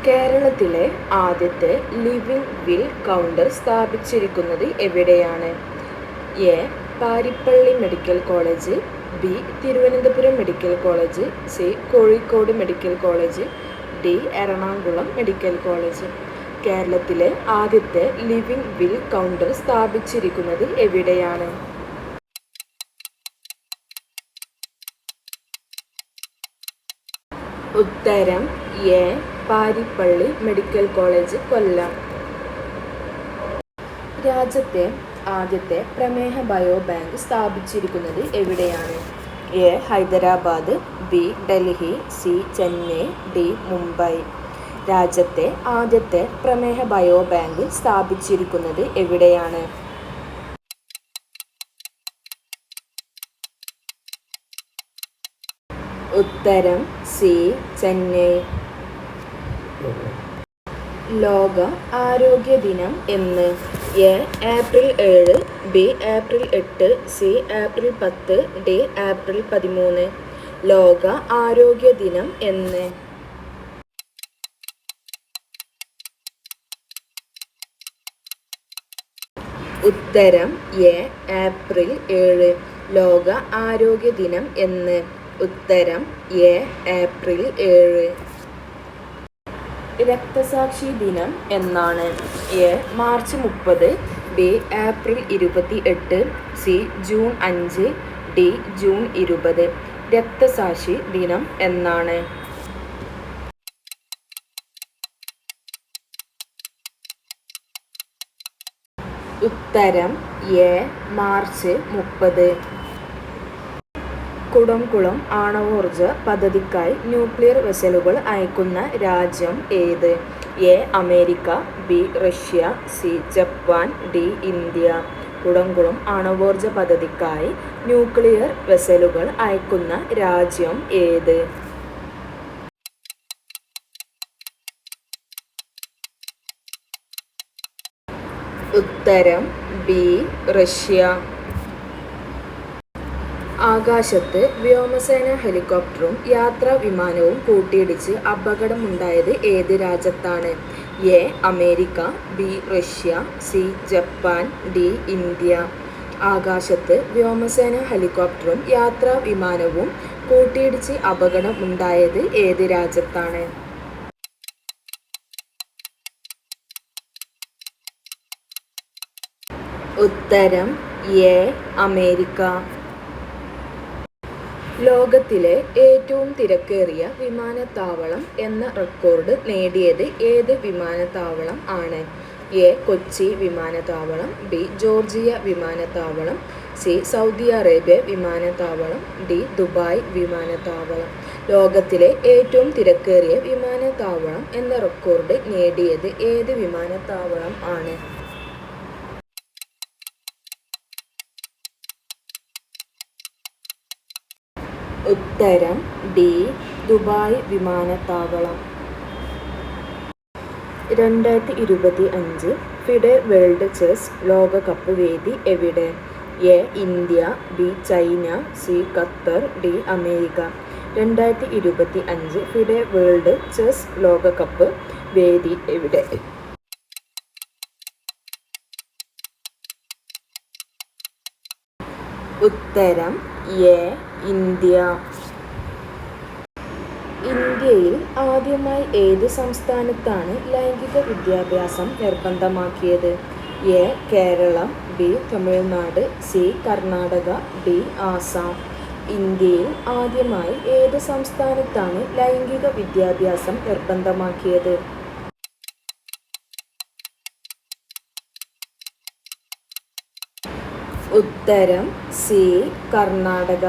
കേരളത്തിലെ ആദ്യത്തെ living will counter സ്ഥാപിച്ചിരിക്കുന്നത് എവിടെയാണ്? A. Parippally medical college, B. Thiruvananthapuram medical college, C. Kozhikode medical college, D. Ernakulam medical college. കേരളത്തിലെ ആദ്യത്തെ ലിവിംഗ് വിൽ കൗണ്ടർ സ്ഥാപിച്ചിരിക്കുന്നത് എവിടെയാണ്? ഉത്തരം A. Parippally medical college, Kollam. രാജ്യത്തെ ആദ്യത്തെ പ്രമേഹ ബയോബാങ്ക് സ്ഥാപിച്ചിരിക്കുന്നത് എവിടെയാണ്? A. Hyderabad, B. Delhi, C. Chennai, D. Mumbai. രാജ്യത്തെ ആദ്യത്തെ പ്രമേഹ ബയോബാങ്ക് സ്ഥാപിച്ചിരിക്കുന്നത് എവിടെയാണ്? ഉത്തരം സി. ചെന്നൈ. ലോക ആരോഗ്യ ദിനം എന്ന്? A. April 7, B. April 8, C. April 10, D. April 13. ലോക ആരോഗ്യ ദിനം എന്ന്? ഉത്തരം എ. ഏപ്രിൽ 7. ലോക ആരോഗ്യ ദിനം എന്ന്? ഉത്തരം എ. ഏപ്രിൽ 7. രക്തസാക്ഷി ദിനം എന്നാണ്? A. March 30, B. April 28, C. June 5, D. June 20. രക്തസാക്ഷി ദിനം എന്നാണ്? ഉത്തരം എ. മാർച്ച് 30. കുടംകുളം ആണവോർജ പദ്ധതിക്കായി ന്യൂക്ലിയർ വെസലുകൾ അയക്കുന്ന രാജ്യം ഏത്? A. America, B. Russia, C. Japan, D. India. Kudankulam ആണവോർജ പദ്ധതിക്കായി ന്യൂക്ലിയർ വെസലുകൾ അയക്കുന്ന രാജ്യം ഏത്? ഉത്തരം ബി. റഷ്യ. ആകാശത്ത് വ്യോമസേന ഹെലികോപ്റ്ററും യാത്രാ വിമാനവും കൂട്ടിയിടിച്ച് അപകടമുണ്ടായത് ഏത് രാജ്യത്താണ്? A. America, B. Russia, C. Japan, D. India. ആകാശത്ത് വ്യോമസേന ഹെലികോപ്റ്ററും യാത്രാ വിമാനവും കൂട്ടിയിടിച്ച് അപകടമുണ്ടായത് ഏത് രാജ്യത്താണ്? ഉത്തരം എ. അമേരിക്ക. ലോകത്തിലെ ഏറ്റവും തിരക്കേറിയ വിമാനത്താവളം എന്ന റെക്കോർഡ് നേടിയത് ഏത് വിമാനത്താവളം ആണ്? എ. കൊച്ചി വിമാനത്താവളം, ബി. ജോർജിയ വിമാനത്താവളം, സി. സൗദി അറേബ്യ വിമാനത്താവളം, ഡി. ദുബായ് വിമാനത്താവളം. ലോകത്തിലെ ഏറ്റവും തിരക്കേറിയ വിമാനത്താവളം എന്ന റെക്കോർഡ് നേടിയത് ഏത് വിമാനത്താവളം ആണ്? ഉത്തരം ഡി. ദുബായ് വിമാനത്താവളം. 2025 ഫിഡെ വേൾഡ് ചെസ് ലോകകപ്പ് വേദി എവിടെ? A. India, B. China, C. Qatar, D. America. 2025 FIDE world chess ലോകകപ്പ് വേദി എവിടെ? ഉത്തരം എ. ഇന്ത്യ. ഇന്ത്യയിൽ ആദ്യമായി ഏത് സംസ്ഥാനത്താണ് ലൈംഗിക വിദ്യാഭ്യാസം നിർബന്ധമാക്കിയത്? A. Keralam, B. Tamil Nadu, C. Karnataka, D. Assam. ഇന്ത്യയിൽ ആദ്യമായി ഏത് സംസ്ഥാനത്താണ് ലൈംഗിക വിദ്യാഭ്യാസം നിർബന്ധമാക്കിയത്? ഉത്തരം സി. കർണാടക.